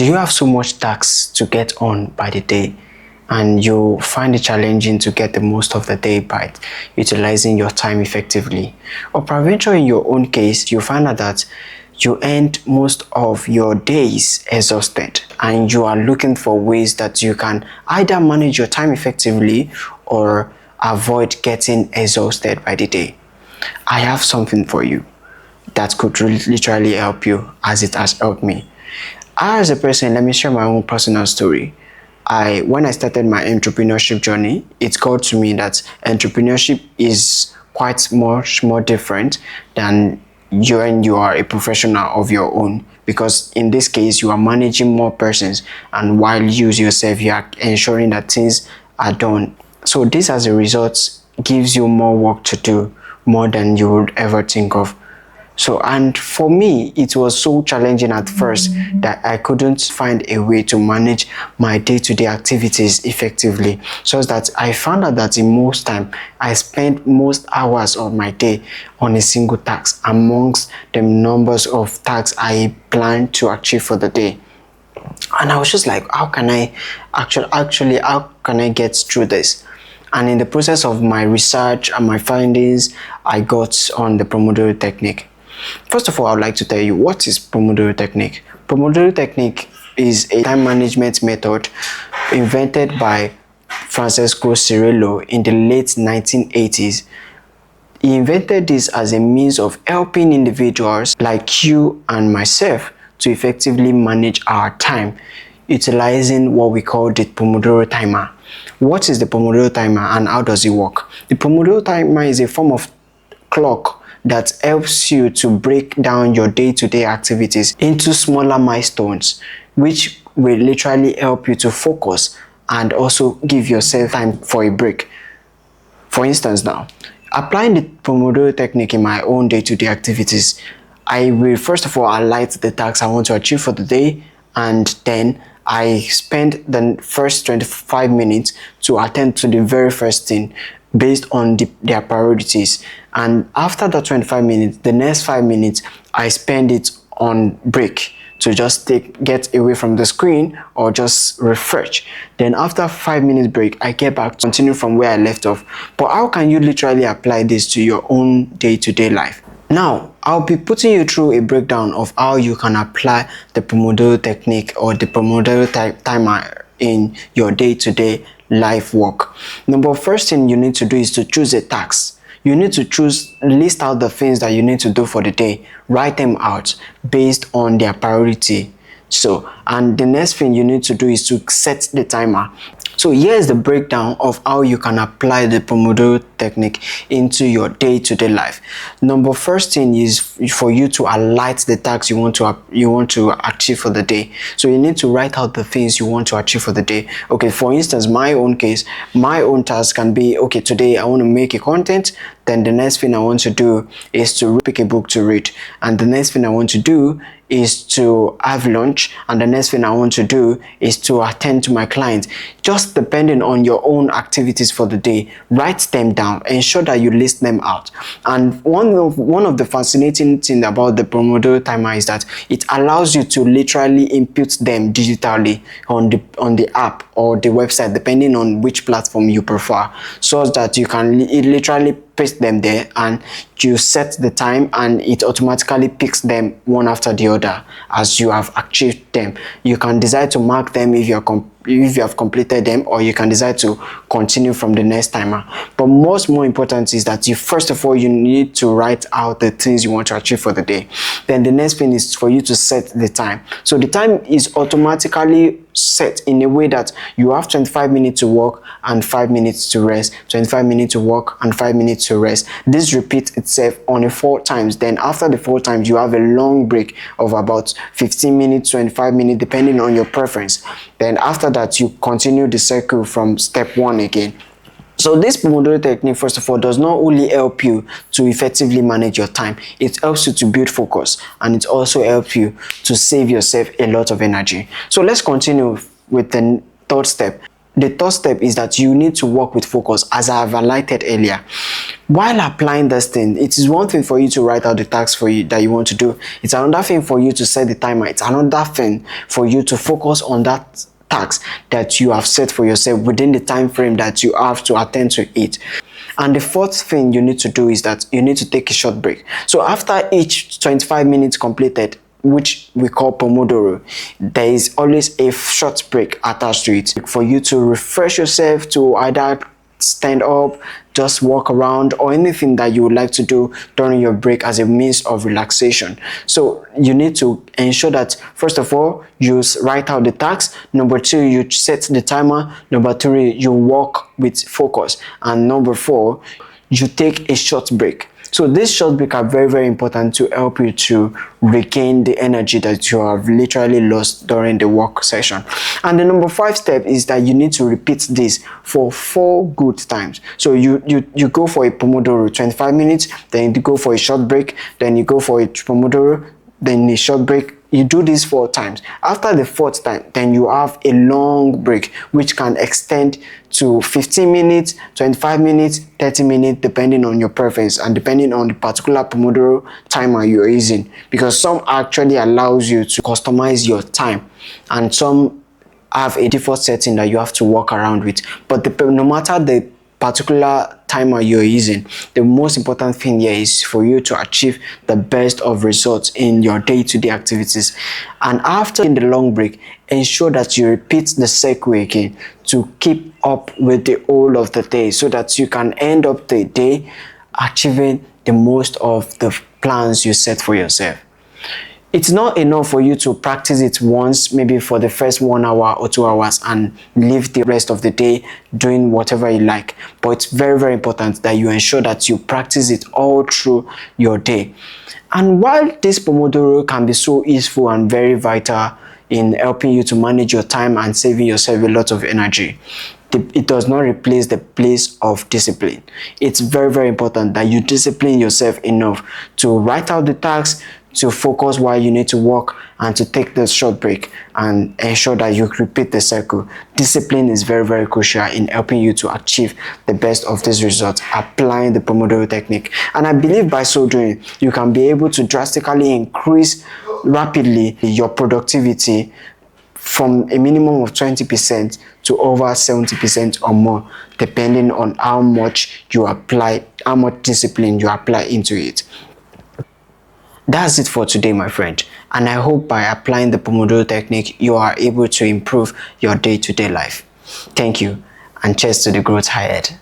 Do you have so much tasks to get on by the day and you find it challenging to get the most of the day by utilizing your time effectively? Or peradventure in your own case, you find out that you end most of your days exhausted and you are looking for ways that you can either manage your time effectively or avoid getting exhausted by the day. I have something for you that could literally help you as it has helped me. As a person, let me share my own personal story. When I started my entrepreneurship journey, it occurred to me that entrepreneurship is quite much more different than when you are a professional of your own, because in this case you are managing more persons, and while you yourself you are ensuring that things are done. So this as a result gives you more work to do, more than you would ever think of. So, and for me, it was so challenging at first that I couldn't find a way to manage my day-to-day activities effectively, so that I found out that in most time, I spent most hours of my day on a single task amongst the numbers of tasks I planned to achieve for the day. And I was just like, how can I how can I get through this? And in the process of my research and my findings, I got on the Pomodoro technique. First of all, I would like to tell you, what is Pomodoro technique? Pomodoro technique is a time management method invented by Francesco Cirillo in the late 1980s. He invented this as a means of helping individuals like you and myself to effectively manage our time, utilizing what we call the Pomodoro timer. What is the Pomodoro timer and how does it work? The Pomodoro timer is a form of clock that helps you to break down your day-to-day activities into smaller milestones, which will literally help you to focus and also give yourself time for a break. For instance, now, applying the Pomodoro technique in my own day-to-day activities, I will first of all highlight the tasks I want to achieve for the day, and then I spend the first 25 minutes to attend to the very first thing based on their priorities. And after that 25 minutes, the next 5 minutes, I spend it on break to just get away from the screen or just refresh. Then after 5 minutes break, I get back to continue from where I left off. But how can you literally apply this to your own day-to-day life? Now, I'll be putting you through a breakdown of how you can apply the Pomodoro technique or the Pomodoro timer in your day-to-day life work. First thing you need to do is to choose a task. You need to list out the things that you need to do for the day, write them out based on their priority. And the next thing you need to do is to set the timer. So here's the breakdown of how you can apply the Pomodoro technique into your day-to-day life. First thing is for you to highlight the tasks you want to achieve for the day. So you need to write out the things you want to achieve for the day. Okay, for instance, my own case, my own task can be, okay, today I want to make a content. Then the next thing I want to do is to pick a book to read, and the next thing I want to do is to have lunch, and the next thing I want to do is to attend to my clients. Just depending on your own activities for the day, write them down, ensure that you list them out. And one of the fascinating things about the Pomodoro timer is that it allows you to literally input them digitally on the app or the website, depending on which platform you prefer, so that you can literally paste them there and you set the time and it automatically picks them one after the other as you have achieved them. You can decide to mark them if you have completed them, or you can decide to continue from the next timer. But more important is that first of all you need to write out the things you want to achieve for the day. Then the next thing is for you to set the time. So the time is automatically set in a way that you have 25 minutes to work and 5 minutes to rest, 25 minutes to work and 5 minutes to rest. This repeats itself on 4 times. Then after the 4 times, you have a long break of about 15 minutes, 25 minutes, depending on your preference. Then after that, you continue the cycle from step 1 again. So this Pomodoro technique, first of all, does not only help you to effectively manage your time, it helps you to build focus, and it also helps you to save yourself a lot of energy. So let's continue with the third step. the third step is that you need to work with focus, as I have highlighted earlier. While applying this thing, it is one thing for you to write out the tasks for you that you want to do. It's another thing for you to set the timer. It's another thing for you to focus on that task that you have set for yourself within the time frame that you have to attend to it. And the fourth thing you need to do is that you need to take a short break. So after each 25 minutes completed, which we call Pomodoro, there is always a short break attached to it for you to refresh yourself, to either stand up, just walk around, or anything that you would like to do during your break as a means of relaxation. So you need to ensure that, first of all, you write out the tasks. Number two, you set the timer. Number three, you walk with focus. And number four, you take a short break. So these short breaks are very, very important to help you to regain the energy that you have literally lost during the work session. And the number 5 step is that you need to repeat this for 4 good times. So you go for a Pomodoro 25 minutes, then you go for a short break, then you go for a Pomodoro, then a short break. You do this 4 times. After the 4th time, then you have a long break, which can extend to 15 minutes, 25 minutes, 30 minutes, depending on your preference and depending on the particular Pomodoro timer you're using. Because some actually allows you to customize your time, and some have a default setting that you have to work around with. But no matter the particular timer you're using, the most important thing here is for you to achieve the best of results in your day-to-day activities. And after the long break, ensure that you repeat the cycle again to keep up with the whole of the day, so that you can end up the day achieving the most of the plans you set for yourself. It's not enough for you to practice it once, maybe for the first 1 hour or 2 hours, and leave the rest of the day doing whatever you like. But it's very, very important that you ensure that you practice it all through your day. And while this Pomodoro can be so useful and very vital in helping you to manage your time and saving yourself a lot of energy, it does not replace the place of discipline. It's very, very important that you discipline yourself enough to write out the tasks, to focus while you need to work, and to take the short break and ensure that you repeat the cycle. Discipline is very, very crucial in helping you to achieve the best of these results, applying the Pomodoro technique. And I believe by so doing, you can be able to drastically increase rapidly your productivity from a minimum of 20% to over 70% or more, depending on how much discipline you apply into it. That's it for today, my friend, and I hope by applying the Pomodoro technique, you are able to improve your day-to-day life. Thank you, and cheers to the growth ahead.